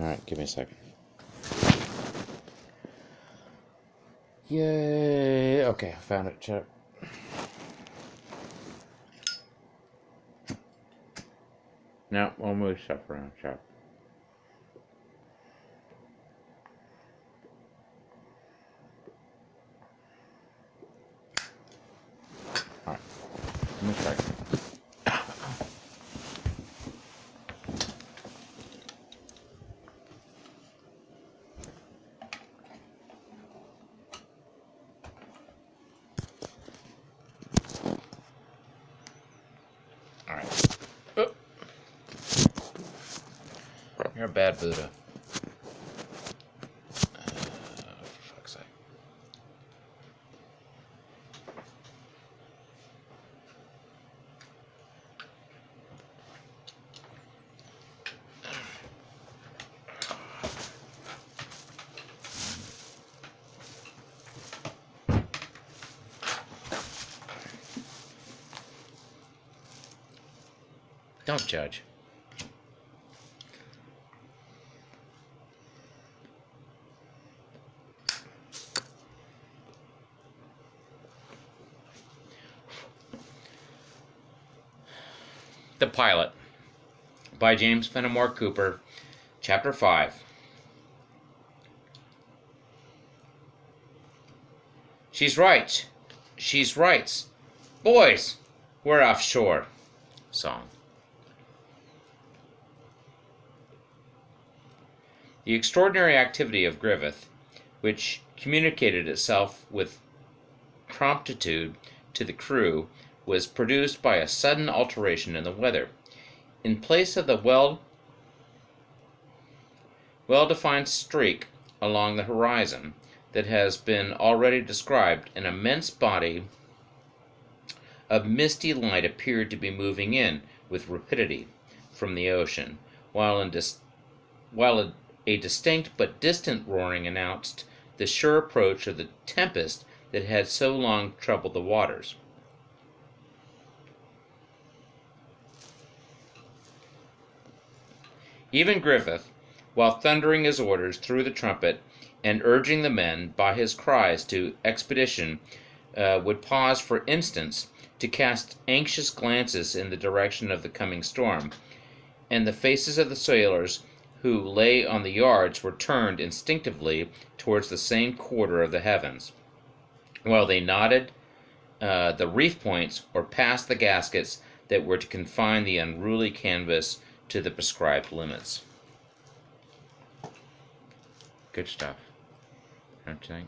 Alright, give me a second. Yay! Okay, I found it. Check. No, we'll move stuff around. Check. Alright, let me check. Alright. Oh. You're a bad Buddha. For fuck's sake. Don't judge. The Pilot by James Fenimore Cooper, Chapter 5. She's right. She's right. Boys, we're offshore. Song. The extraordinary activity of Griffith, which communicated itself with promptitude to the crew, was produced by a sudden alteration in the weather. In place of the well-defined streak along the horizon that has been already described, an immense body of misty light appeared to be moving in with rapidity from the ocean, while a distinct but distant roaring announced the sure approach of the tempest that had so long troubled the waters. Even Griffith, while thundering his orders through the trumpet and urging the men by his cries to expedition, would pause for instants to cast anxious glances in the direction of the coming storm, and the faces of the sailors who lay on the yards were turned instinctively towards the same quarter of the heavens, while they knotted the reef points or passed the gaskets that were to confine the unruly canvas to the prescribed limits. Good stuff, don't you think?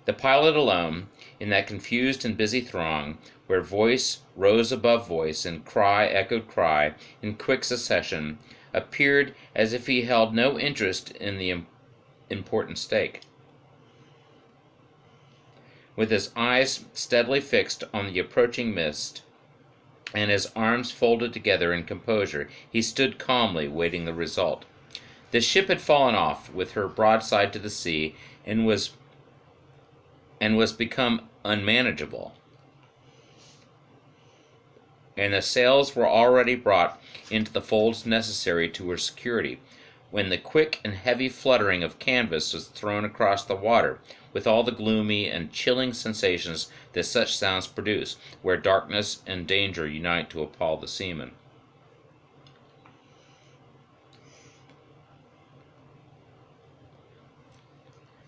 The pilot alone, in that confused and busy throng, where voice rose above voice and cry echoed cry in quick succession, appeared as if he held no interest in the important stake. With his eyes steadily fixed on the approaching mist, and his arms folded together in composure, he stood calmly waiting the result. The ship had fallen off with her broadside to the sea, and was become unmanageable, and the sails were already brought into the folds necessary to her security, when the quick and heavy fluttering of canvas was thrown across the water, with all the gloomy and chilling sensations that such sounds produce, where darkness and danger unite to appall the seaman.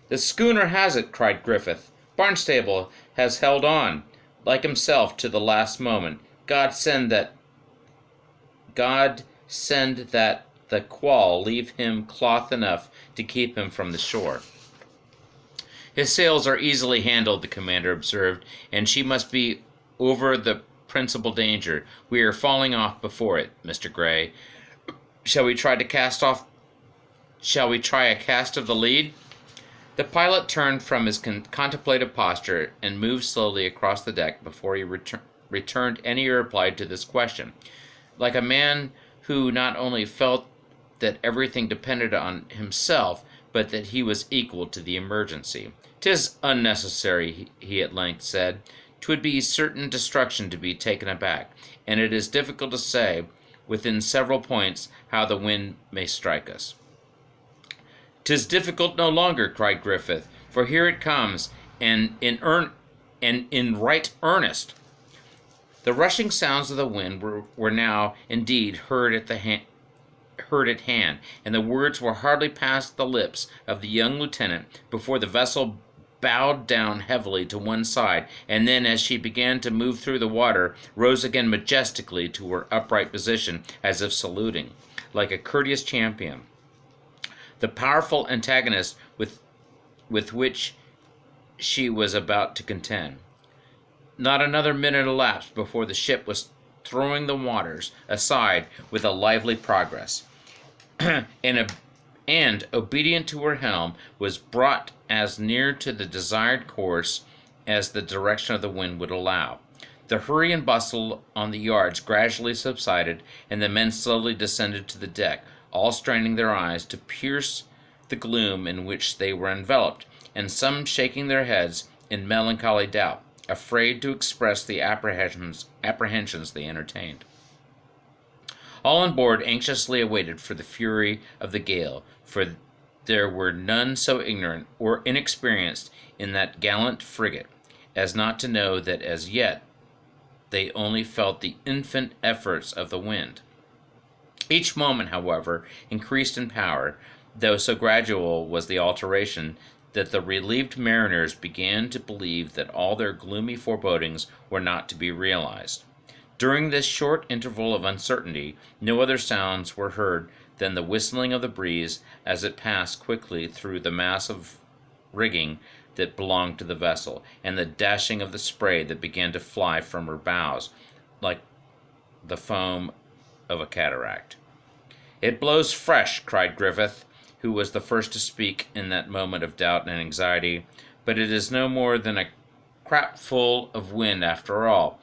"The schooner has it," cried Griffith. "Barnstable has held on, like himself, to the last moment. God send that the quall leave him cloth enough to keep him from the shore." "His sails are easily handled," the commander observed, "and she must be over the principal danger. We are falling off before it, Mr. Gray. Shall we try a cast of the lead?" The pilot turned from his contemplative posture and moved slowly across the deck before he returned any reply to this question, like a man who not only felt that everything depended on himself, but that he was equal to the emergency. "'Tis unnecessary," he at length said. "'Twould be certain destruction to be taken aback, and it is difficult to say within several points how the wind may strike us. "'Tis difficult no longer," cried Griffith, "for here it comes, and in right earnest." The rushing sounds of the wind were now indeed heard at hand, and the words were hardly past the lips of the young lieutenant before the vessel bowed down heavily to one side, and then, as she began to move through the water, rose again majestically to her upright position, as if saluting, like a courteous champion, the powerful antagonist with which she was about to contend. Not another minute elapsed before the ship was throwing the waters aside with a lively progress, and, obedient to her helm, was brought as near to the desired course as the direction of the wind would allow. The hurry and bustle on the yards gradually subsided, and the men slowly descended to the deck, all straining their eyes to pierce the gloom in which they were enveloped, and some shaking their heads in melancholy doubt, afraid to express the apprehensions they entertained. All on board anxiously awaited for the fury of the gale, for there were none so ignorant or inexperienced in that gallant frigate as not to know that as yet they only felt the infant efforts of the wind. Each moment, however, increased in power, though so gradual was the alteration that the relieved mariners began to believe that all their gloomy forebodings were not to be realized. During this short interval of uncertainty, no other sounds were heard than the whistling of the breeze as it passed quickly through the mass of rigging that belonged to the vessel, and the dashing of the spray that began to fly from her bows like the foam of a cataract. "It blows fresh," cried Griffith, who was the first to speak in that moment of doubt and anxiety, "but it is no more than a crapful of wind after all.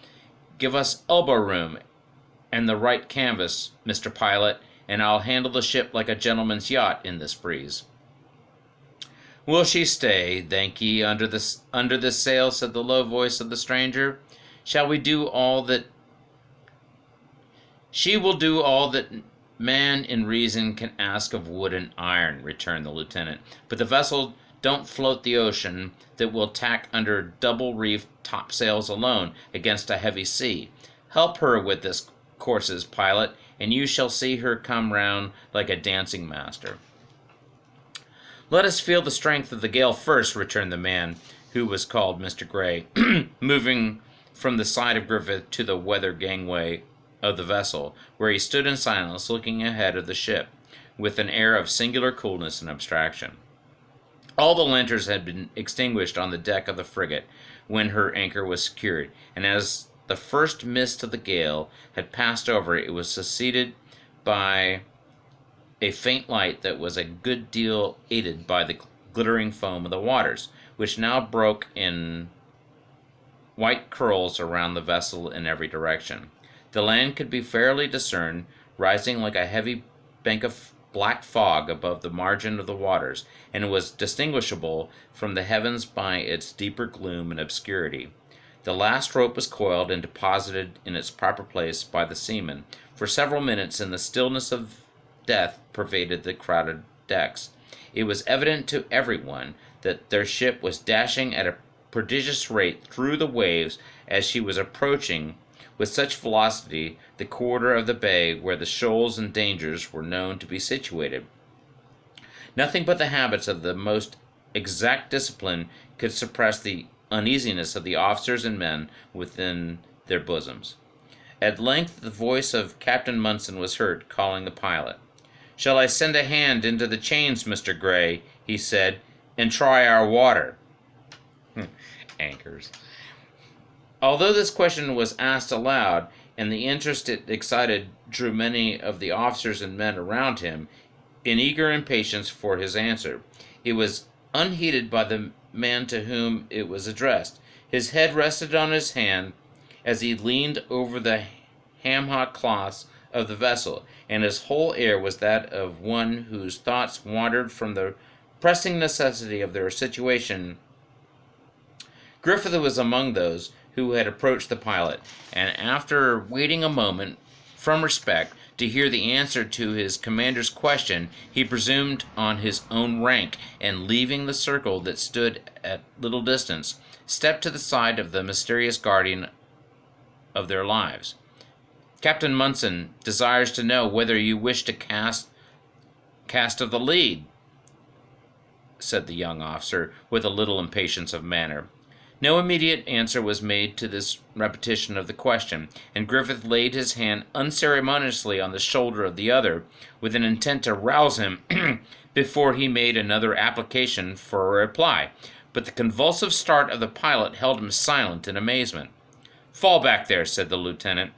Give us elbow room and the right canvas, Mr. Pilot, and I'll handle the ship like a gentleman's yacht in this breeze." "Will she stay, think ye, under this sail?" said the low voice of the stranger. "Shall we do all that?" "She will do all that man in reason can ask of wood and iron," returned the lieutenant. "But the vessel don't float the ocean that will tack under double-reefed topsails alone against a heavy sea. Help her with this courses, Pilot, and you shall see her come round like a dancing master." "Let us feel the strength of the gale first," returned the man who was called Mr. Gray, moving from the side of Griffith to the weather gangway of the vessel, where he stood in silence, looking ahead of the ship, with an air of singular coolness and abstraction. All the lanterns had been extinguished on the deck of the frigate when her anchor was secured, and as the first mist of the gale had passed over, it was succeeded by a faint light that was a good deal aided by the glittering foam of the waters, which now broke in white curls around the vessel in every direction. The land could be fairly discerned, rising like a heavy bank of black fog above the margin of the waters, and was distinguishable from the heavens by its deeper gloom and obscurity. The last rope was coiled and deposited in its proper place by the seamen. For several minutes, and the stillness of death pervaded the crowded decks. It was evident to everyone that their ship was dashing at a prodigious rate through the waves as she was approaching with such velocity the quarter of the bay where the shoals and dangers were known to be situated. Nothing but the habits of the most exact discipline could suppress the uneasiness of the officers and men within their bosoms. At length the voice of Captain Munson was heard, calling the pilot. "Shall I send a hand into the chains, Mr. Gray," he said, "and try our water?" Anchors. Although this question was asked aloud, and the interest it excited drew many of the officers and men around him in eager impatience for his answer, it was unheeded by the man to whom it was addressed. His head rested on his hand as he leaned over the ham-hock cloths of the vessel, and his whole air was that of one whose thoughts wandered from the pressing necessity of their situation. Griffith was among those who had approached the pilot, and after waiting a moment, from respect, to hear the answer to his commander's question, he presumed on his own rank, and leaving the circle that stood at little distance, stepped to the side of the mysterious guardian of their lives. "Captain Munson desires to know whether you wish to cast of the lead," said the young officer, with a little impatience of manner. No immediate answer was made to this repetition of the question, and Griffith laid his hand unceremoniously on the shoulder of the other, with an intent to rouse him before he made another application for a reply. But the convulsive start of the pilot held him silent in amazement. "Fall back there," said the lieutenant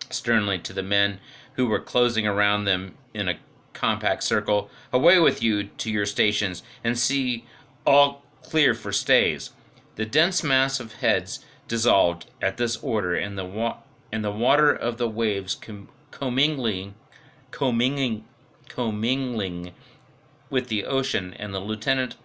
sternly to the men who were closing around them in a compact circle. "Away with you to your stations, and see all clear for stays." The dense mass of heads dissolved at this order, and the water of the waves commingling with the ocean, and the lieutenant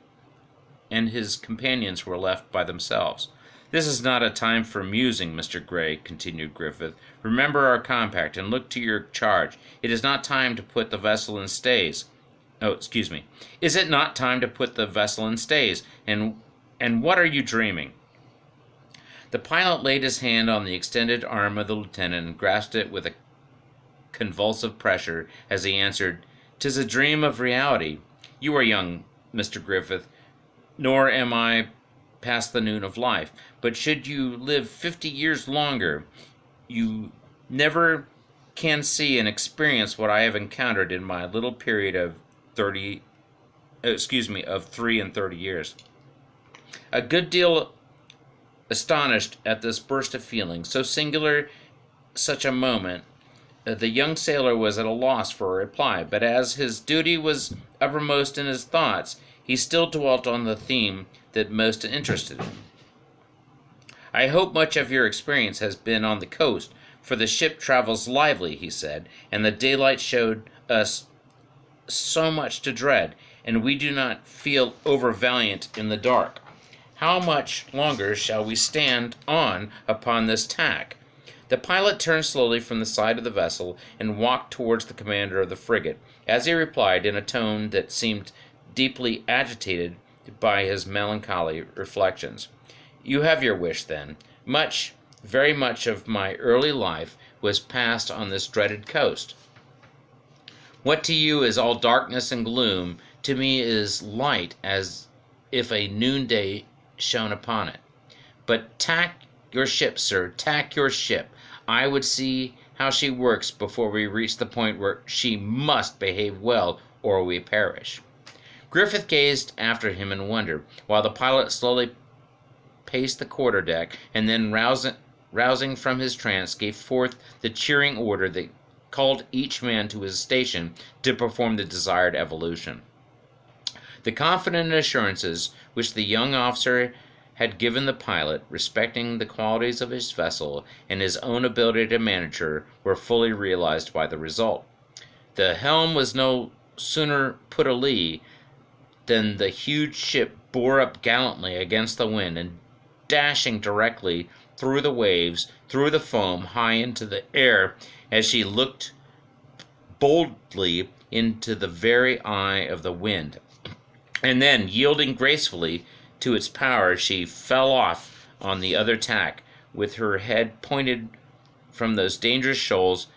and his companions were left by themselves. "This is not a time for musing, Mr. Gray," continued Griffith. "Remember our compact, and look to your charge. It is not time to put the vessel in stays. Is it not time to put the vessel in stays? And what are you dreaming?" The pilot laid his hand on the extended arm of the lieutenant and grasped it with a convulsive pressure as he answered, "'Tis a dream of reality. You are young, Mr. Griffith, nor am I past the noon of life. But should you live 50 years longer, you never can see and experience what I have encountered in my little period of 3 and 30 years." A good deal astonished at this burst of feeling, so singular such a moment, the young sailor was at a loss for a reply, but as his duty was uppermost in his thoughts, he still dwelt on the theme that most interested him. "I hope much of your experience has been on the coast, for the ship travels lively," he said, "and the daylight showed us so much to dread, and we do not feel over-valiant in the dark. How much longer shall we stand on upon this tack?" The pilot turned slowly from the side of the vessel and walked towards the commander of the frigate, as he replied in a tone that seemed deeply agitated by his melancholy reflections. "You have your wish, then. Much, very much of my early life was passed on this dreaded coast. What to you is all darkness and gloom, to me is light as if a noonday shone upon it. But tack your ship, sir, tack your ship. I would see how she works before we reach the point where she must behave well, or we perish." Griffith gazed after him in wonder, while the pilot slowly paced the quarter-deck, and then, rousing from his trance, gave forth the cheering order that called each man to his station to perform the desired evolution. The confident assurances which the young officer had given the pilot respecting the qualities of his vessel and his own ability to manage her were fully realized by the result. The helm was no sooner put alee than the huge ship bore up gallantly against the wind, and dashing directly through the waves, through the foam, high into the air, as she looked boldly into the very eye of the wind. And then, yielding gracefully to its power, she fell off on the other tack, with her head pointed from those dangerous shoals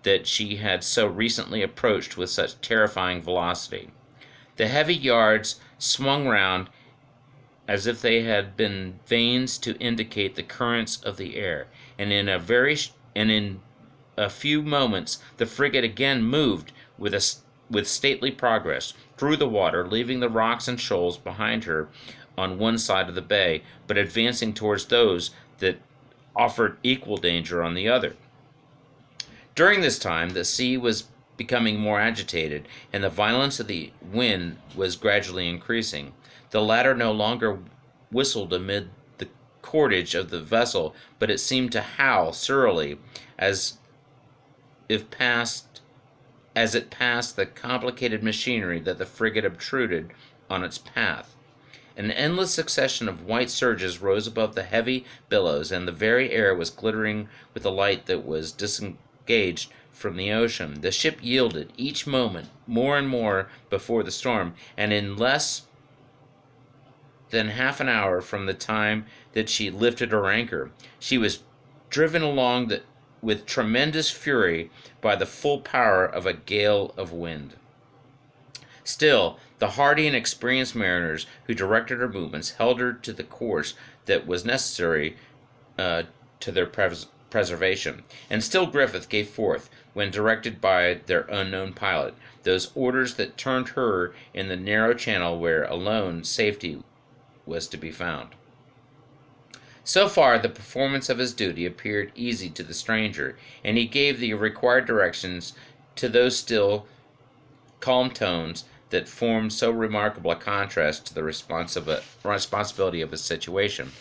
that she had so recently approached with such terrifying velocity. The heavy yards swung round as if they had been vanes to indicate the currents of the air, and in a few moments the frigate again moved with stately progress through the water, leaving the rocks and shoals behind her on one side of the bay, but advancing towards those that offered equal danger on the other. During this time the sea was becoming more agitated, and the violence of the wind was gradually increasing. The latter no longer whistled amid the cordage of the vessel, but it seemed to howl surlily as it passed the complicated machinery that the frigate obtruded on its path. An endless succession of white surges rose above the heavy billows, and the very air was glittering with the light that was disengaged from the ocean. The ship yielded each moment more and more before the storm, and in less than half an hour from the time that she lifted her anchor, she was driven along with tremendous fury by the full power of a gale of wind. Still, the hardy and experienced mariners who directed her movements held her to the course that was necessary to their preservation. And still Griffith gave forth, when directed by their unknown pilot, those orders that turned her in the narrow channel where alone safety was to be found. So far, the performance of his duty appeared easy to the stranger, and he gave the required directions to those still calm tones that formed so remarkable a contrast to the responsibility of his situation.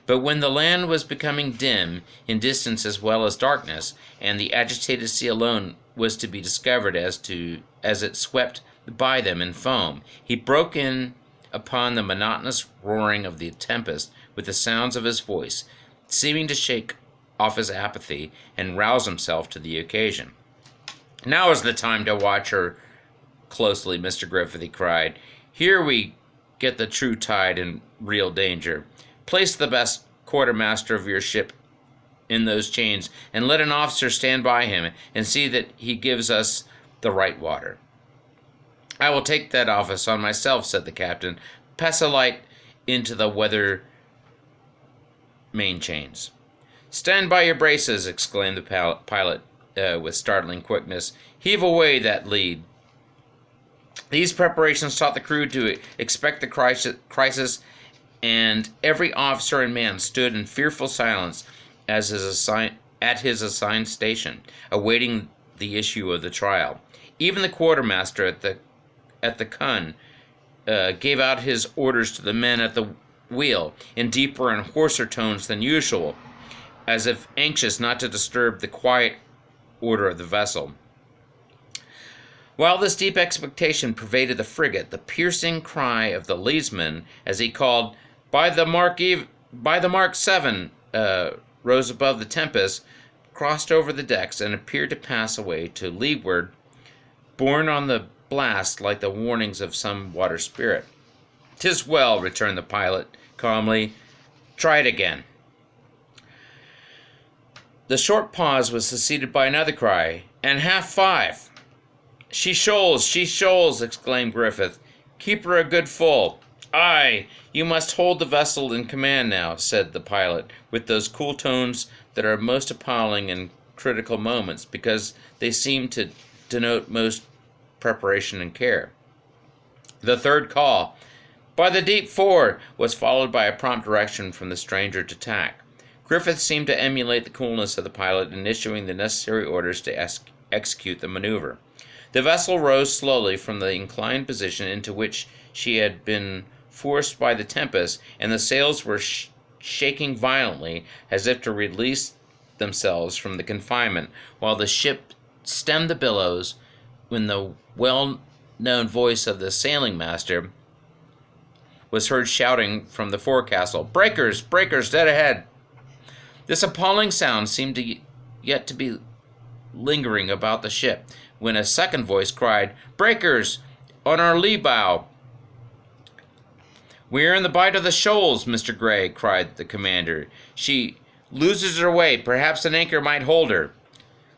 But when the land was becoming dim in distance as well as darkness, and the agitated sea alone was to be discovered as it swept by them in foam, he broke in upon the monotonous roaring of the tempest with the sounds of his voice, seeming to shake off his apathy and rouse himself to the occasion. "Now is the time to watch her closely, Mr. Griffith," he cried. "Here we get the true tide and real danger. Place the best quartermaster of your ship in those chains, and let an officer stand by him and see that he gives us the right water." "I will take that office on myself," said the captain. "Pass a light into the weather main chains." "Stand by your braces," exclaimed the pilot with startling quickness. "Heave away that lead." These preparations taught the crew to expect the crisis, and every officer and man stood in fearful silence at his assigned station, awaiting the issue of the trial. Even the quartermaster at the Kun gave out his orders to the men at the wheel in deeper and hoarser tones than usual, as if anxious not to disturb the quiet order of the vessel. While this deep expectation pervaded the frigate, the piercing cry of the leadsman, as he called, by the Mark 7, rose above the tempest, crossed over the decks, and appeared to pass away to leeward, borne on the blast like the warnings of some water spirit. "'Tis well," returned the pilot calmly. "Try it again." The short pause was succeeded by another cry, "And half 5. "She shoals," exclaimed Griffith. "Keep her a good full." "Aye, you must hold the vessel in command now," said the pilot, with those cool tones that are most appalling in critical moments, because they seem to denote most preparation and care. The third call, "By the deep fore," was followed by a prompt direction from the stranger to tack. Griffith seemed to emulate the coolness of the pilot in issuing the necessary orders to execute the maneuver. The vessel rose slowly from the inclined position into which she had been forced by the tempest, and the sails were shaking violently as if to release themselves from the confinement, while the ship stemmed the billows, when the well-known voice of the sailing master was heard shouting from the forecastle, "Breakers! Breakers! Dead ahead!" This appalling sound seemed yet to be lingering about the ship, when a second voice cried, "Breakers! On our lee bow!" "We are in the bight of the shoals, Mr. Gray," cried the commander. "She loses her way. Perhaps an anchor might hold her."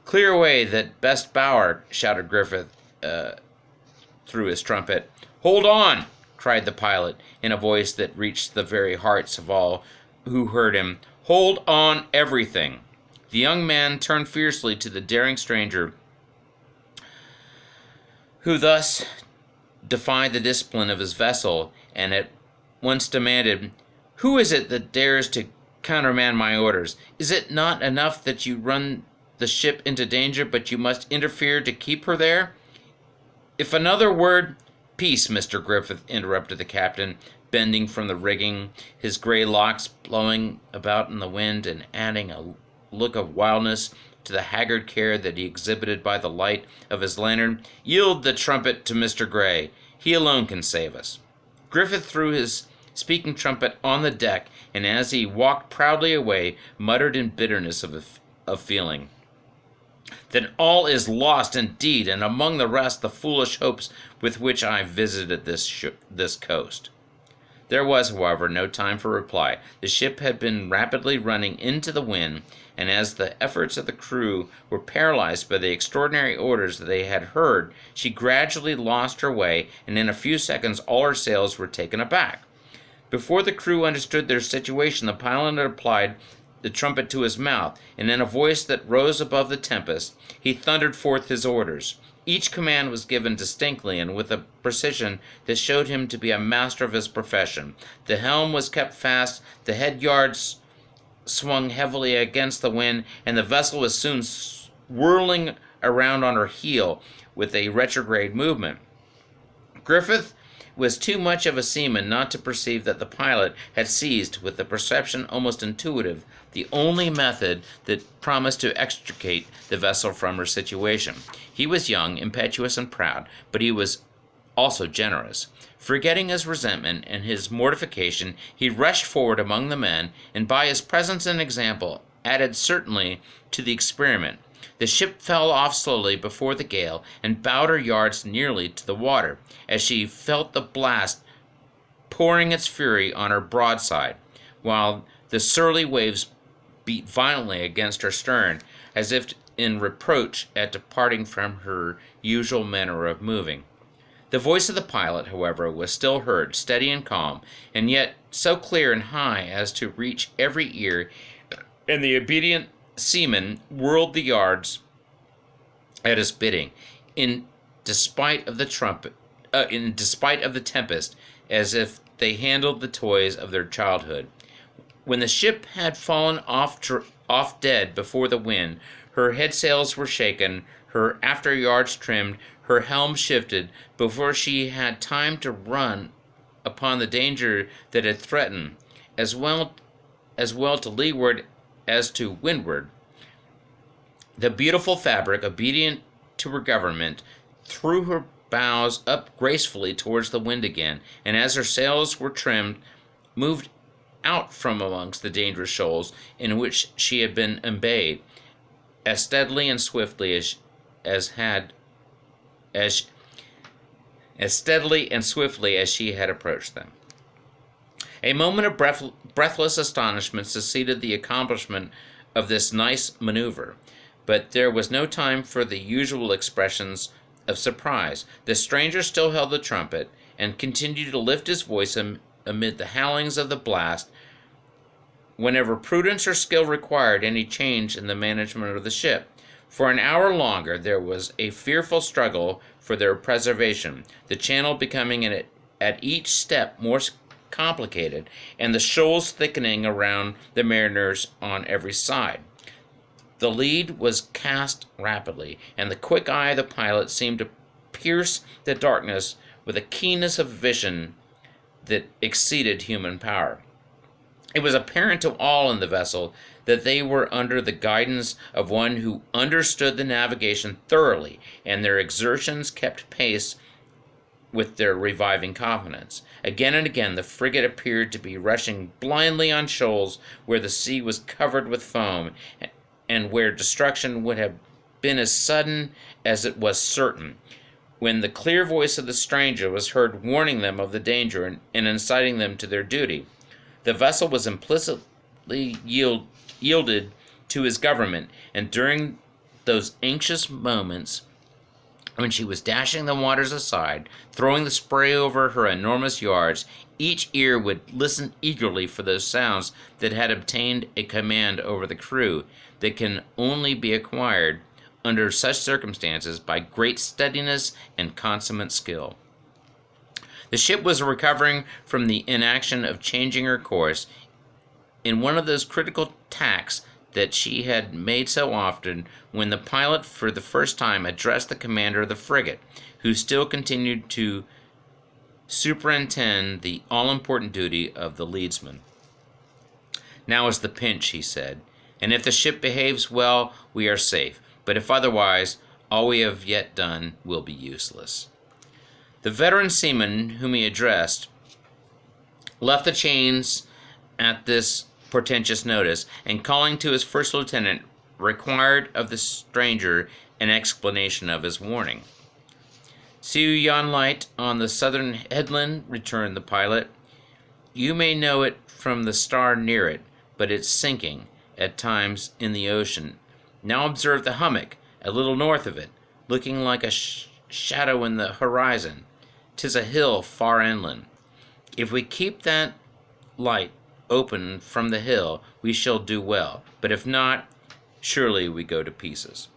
"Clear away that best bower," shouted Griffith through his trumpet. "Hold on!" cried the pilot, in a voice that reached the very hearts of all who heard him. "Hold on everything!" The young man turned fiercely to the daring stranger, who thus defied the discipline of his vessel, and at once demanded, "Who is it that dares to countermand my orders? Is it not enough that you run the ship into danger, but you must interfere to keep her there? If another word—" "Peace, Mr. Griffith," interrupted the captain, bending from the rigging, his gray locks blowing about in the wind and adding a look of wildness to the haggard care that he exhibited by the light of his lantern. "Yield the trumpet to Mr. Gray. He alone can save us." Griffith threw his speaking trumpet on the deck, and as he walked proudly away, muttered in bitterness of feeling, then all is lost indeed, and among the rest the foolish hopes with which I visited this coast." There was, however, no time for reply. The ship had been rapidly running into the wind, and as the efforts of the crew were paralyzed by the extraordinary orders that they had heard, she gradually lost her way, and in a few seconds all her sails were taken aback. Before the crew understood their situation, the pilot had applied the trumpet to his mouth, and in a voice that rose above the tempest, he thundered forth his orders. Each command was given distinctly and with a precision that showed him to be a master of his profession. The helm was kept fast, the head yards swung heavily against the wind, and the vessel was soon whirling around on her heel with a retrograde movement. Griffith was too much of a seaman not to perceive that the pilot had seized, with a perception almost intuitive, the only method that promised to extricate the vessel from her situation. He was young, impetuous, and proud, but he was also generous. Forgetting his resentment and his mortification, he rushed forward among the men, and by his presence and example added certainly to the experiment. The ship fell off slowly before the gale, and bowed her yards nearly to the water, as she felt the blast pouring its fury on her broadside, while the surly waves beat violently against her stern, as if in reproach at departing from her usual manner of moving. The voice of the pilot, however, was still heard, steady and calm, and yet so clear and high as to reach every ear, and the obedient seamen whirled the yards at his bidding, in despite of the tempest, as if they handled the toys of their childhood. When the ship had fallen off dead before the wind, her headsails were shaken, her after yards trimmed, her helm shifted, before she had time to run upon the danger that had threatened, as well to leeward as to windward. The beautiful fabric, obedient to her government, threw her bows up gracefully towards the wind again, and as her sails were trimmed, moved out from amongst the dangerous shoals in which she had been embayed, as steadily and swiftly as she had approached them. A moment of breathless astonishment succeeded the accomplishment of this nice maneuver, but there was no time for the usual expressions of surprise. The stranger still held the trumpet, and continued to lift his voice amid the howlings of the blast whenever prudence or skill required any change in the management of the ship. For an hour longer there was a fearful struggle for their preservation, the channel becoming at each step more complicated, and the shoals thickening around the mariners on every side. The lead was cast rapidly, and the quick eye of the pilot seemed to pierce the darkness with a keenness of vision that exceeded human power. It was apparent to all in the vessel that they were under the guidance of one who understood the navigation thoroughly, and their exertions kept pace with their reviving confidence. Again and again the frigate appeared to be rushing blindly on shoals where the sea was covered with foam, and where destruction would have been as sudden as it was certain, when the clear voice of the stranger was heard warning them of the danger and inciting them to their duty. The vessel was implicitly yielded to his government, and during those anxious moments when she was dashing the waters aside, throwing the spray over her enormous yards, each ear would listen eagerly for those sounds that had obtained a command over the crew, that can only be acquired under such circumstances by great steadiness and consummate skill. The ship was recovering from the inaction of changing her course in one of those critical tacks that she had made so often, when the pilot for the first time addressed the commander of the frigate, who still continued to superintend the all-important duty of the leadsman. "Now is the pinch," he said, "and if the ship behaves well, we are safe, but if otherwise, all we have yet done will be useless." The veteran seaman whom he addressed left the chains at this portentous notice, and calling to his first lieutenant, required of the stranger an explanation of his warning. "See yon light on the southern headland?" returned the pilot. "You may know it from the star near it, but it's sinking, at times, in the ocean. Now observe the hummock, a little north of it, looking like a shadow in the horizon. 'Tis a hill far inland. If we keep that light open from the hill, we shall do well, but if not, surely we go to pieces."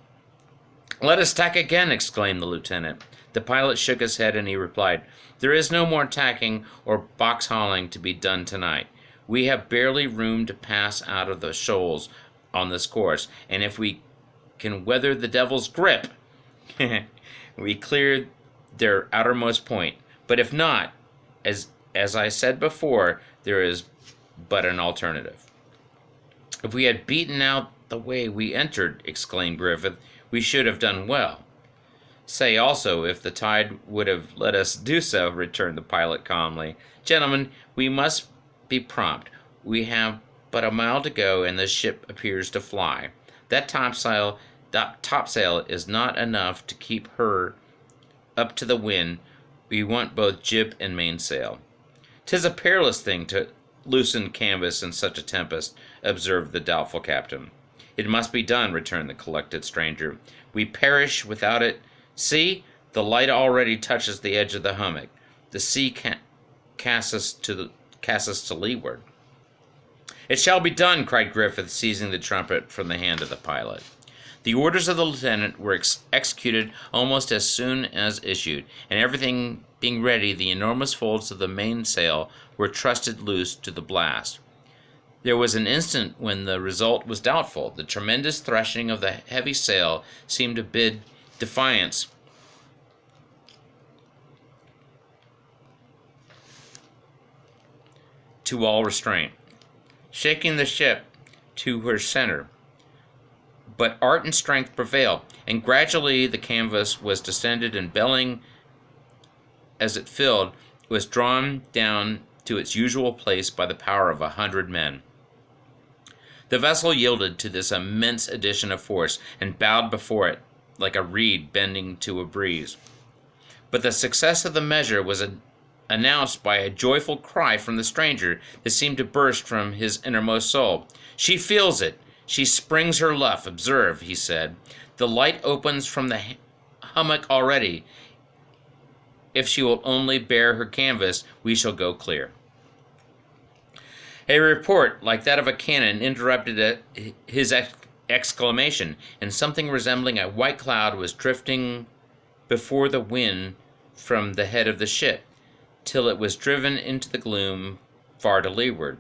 "Let us tack again," exclaimed the lieutenant. The pilot shook his head, and he replied, "There is no more tacking or box-hauling to be done tonight. We have barely room to pass out of the shoals on this course, and if we can weather the devil's grip, we clear their outermost point. But if not, as I said before, there is but an alternative." "If we had beaten out the way we entered," exclaimed Griffith, "we should have done well." "Say also, if the tide would have let us do so," returned the pilot calmly. "Gentlemen, we must be prompt. We have but a mile to go, and the ship appears to fly. That topsail is not enough to keep her up to the wind. We want both jib and mainsail." "'Tis a perilous thing to loosen canvas in such a tempest," observed the doubtful captain. "It must be done," returned the collected stranger. "We perish without it. See, the light already touches the edge of the hummock. The sea casts us to leeward." "It shall be done," cried Griffith, seizing the trumpet from the hand of the pilot. The orders of the lieutenant were executed almost as soon as issued, and everything being ready, the enormous folds of the mainsail were trusted loose to the blast. There was an instant when the result was doubtful. The tremendous threshing of the heavy sail seemed to bid defiance to all restraint, shaking the ship to her center. But art and strength prevailed, and gradually the canvas was descended, and bellying as it filled, was drawn down to its usual place by the power of 100 men. The vessel yielded to this immense addition of force, and bowed before it, like a reed bending to a breeze. But the success of the measure was announced by a joyful cry from the stranger that seemed to burst from his innermost soul. "She feels it! She springs her luff. Observe," he said. "The light opens from the hummock already. If she will only bear her canvas, we shall go clear." A report like that of a cannon interrupted his exclamation, and something resembling a white cloud was drifting before the wind from the head of the ship, till it was driven into the gloom far to leeward.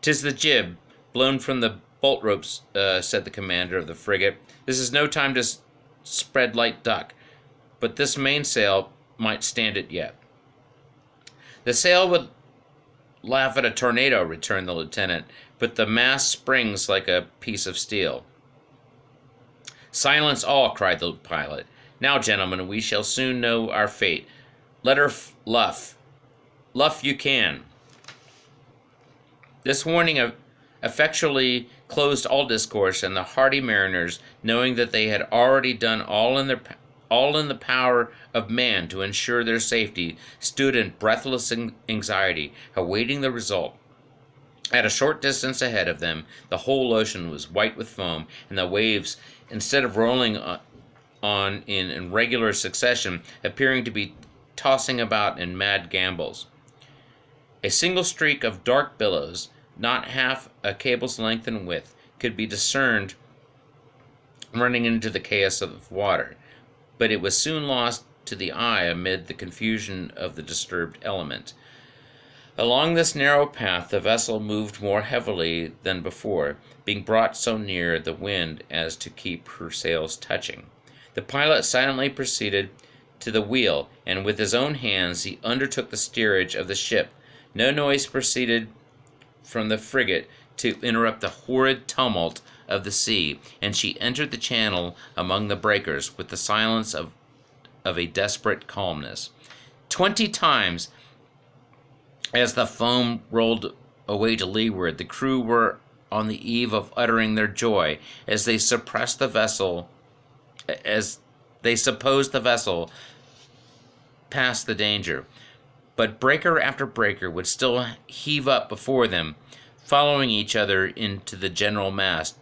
"'Tis the jib, blown from the bolt ropes," said the commander of the frigate. "This is no time to spread light duck, but this mainsail might stand it yet." "The sail would laugh at a tornado," returned the lieutenant, "but the mast springs like a piece of steel." "Silence all!" cried the pilot. "Now, gentlemen, we shall soon know our fate. Let her luff. Luff you can." This warning effectually closed all discourse, and the hardy mariners, knowing that they had already done all in the power of man to ensure their safety, stood in breathless anxiety, awaiting the result. At a short distance ahead of them, the whole ocean was white with foam, and the waves, instead of rolling on in regular succession, appearing to be tossing about in mad gambols. A single streak of dark billows, not half a cable's length in width, could be discerned running into the chaos of water, but it was soon lost to the eye amid the confusion of the disturbed element. Along this narrow path the vessel moved more heavily than before, being brought so near the wind as to keep her sails touching. The pilot silently proceeded to the wheel, and with his own hands he undertook the steerage of the ship. No noise proceeded from the frigate to interrupt the horrid tumult of the sea, and she entered the channel among the breakers with the silence of a desperate calmness. 20 times, as the foam rolled away to leeward, the crew were on the eve of uttering their joy, as they supposed the vessel past the danger. But breaker after breaker would still heave up before them, following each other into the general mass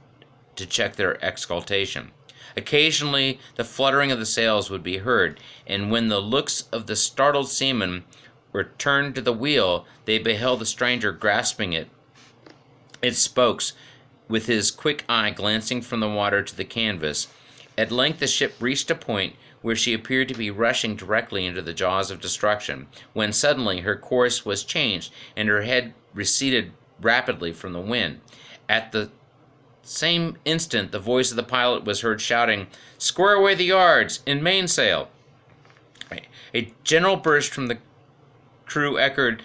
to check their exultation. Occasionally the fluttering of the sails would be heard, and when the looks of the startled seamen were turned to the wheel, they beheld the stranger grasping its spokes, with his quick eye glancing from the water to the canvas. At length the ship reached a point where she appeared to be rushing directly into the jaws of destruction, when suddenly her course was changed, and her head receded rapidly from the wind. At the same instant the voice of the pilot was heard shouting, "Square away the yards, in mainsail!" A general burst from the crew echoed,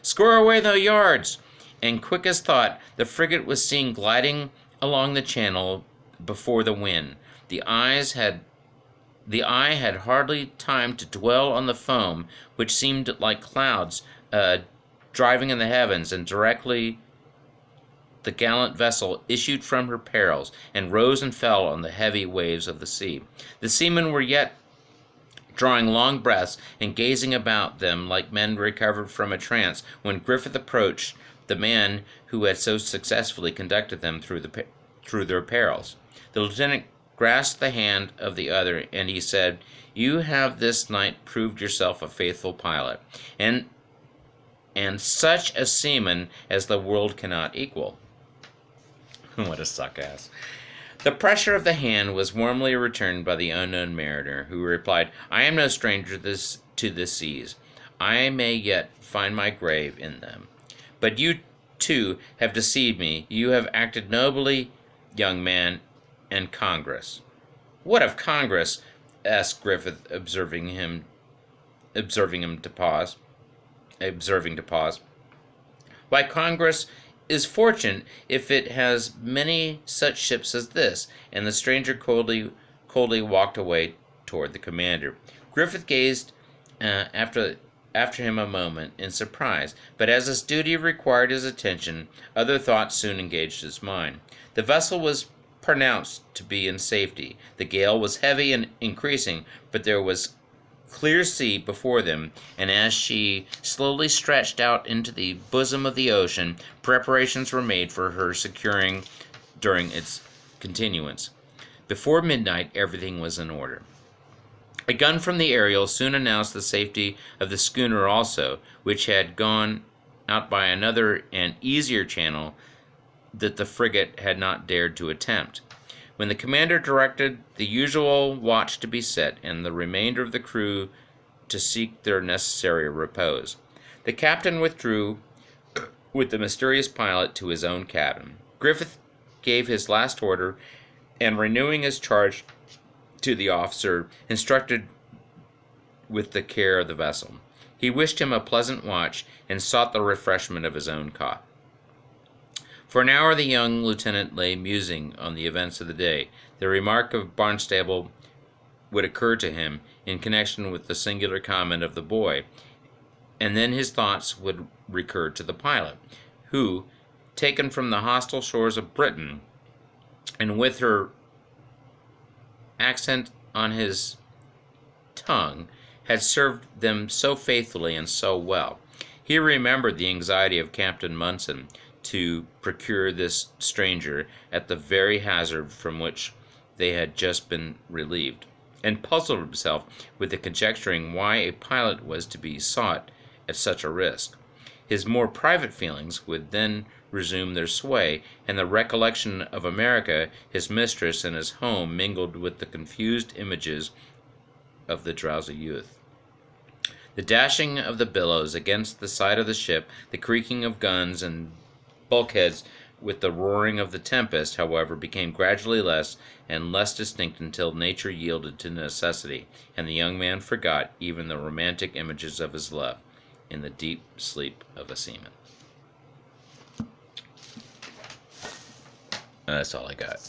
"Square away the yards!" And quick as thought, the frigate was seen gliding along the channel before the wind. The eye had hardly time to dwell on the foam, which seemed like clouds driving in the heavens, and directly the gallant vessel issued from her perils, and rose and fell on the heavy waves of the sea. The seamen were yet drawing long breaths and gazing about them like men recovered from a trance, when Griffith approached the man who had so successfully conducted them through their perils. The lieutenant grasped the hand of the other, and he said, "You have this night proved yourself a faithful pilot, and such a seaman as the world cannot equal." What a suck-ass. The pressure of the hand was warmly returned by the unknown mariner, who replied, "I am no stranger to the seas. I may yet find my grave in them. But you, too, have deceived me. You have acted nobly, young man, and Congress." "What of Congress?" asked Griffith, observing him to pause. "Why, Congress is fortunate if it has many such ships as this," and the stranger coldly walked away toward the commander. Griffith gazed after him a moment in surprise, but as his duty required his attention, other thoughts soon engaged his mind. The vessel was pronounced to be in safety. The gale was heavy and increasing, but there was clear sea before them, and as she slowly stretched out into the bosom of the ocean, preparations were made for her securing during its continuance. Before midnight, everything was in order. A gun from the Ariel soon announced the safety of the schooner also, which had gone out by another and easier channel that the frigate had not dared to attempt. When the commander directed the usual watch to be set, and the remainder of the crew to seek their necessary repose, the captain withdrew with the mysterious pilot to his own cabin. Griffith gave his last order, and renewing his charge to the officer, instructed with the care of the vessel. He wished him a pleasant watch, and sought the refreshment of his own cot. For an hour the young lieutenant lay musing on the events of the day. The remark of Barnstable would occur to him in connection with the singular comment of the boy, and then his thoughts would recur to the pilot, who, taken from the hostile shores of Britain, and with her accent on his tongue, had served them so faithfully and so well. He remembered the anxiety of Captain Munson to procure this stranger at the very hazard from which they had just been relieved, and puzzled himself with the conjecturing why a pilot was to be sought at such a risk. His more private feelings would then resume their sway, and the recollection of America, his mistress, and his home mingled with the confused images of the drowsy youth. The dashing of the billows against the side of the ship, the creaking of guns and bulkheads with the roaring of the tempest, however, became gradually less and less distinct until nature yielded to necessity, and the young man forgot even the romantic images of his love in the deep sleep of a seaman. That's all I got.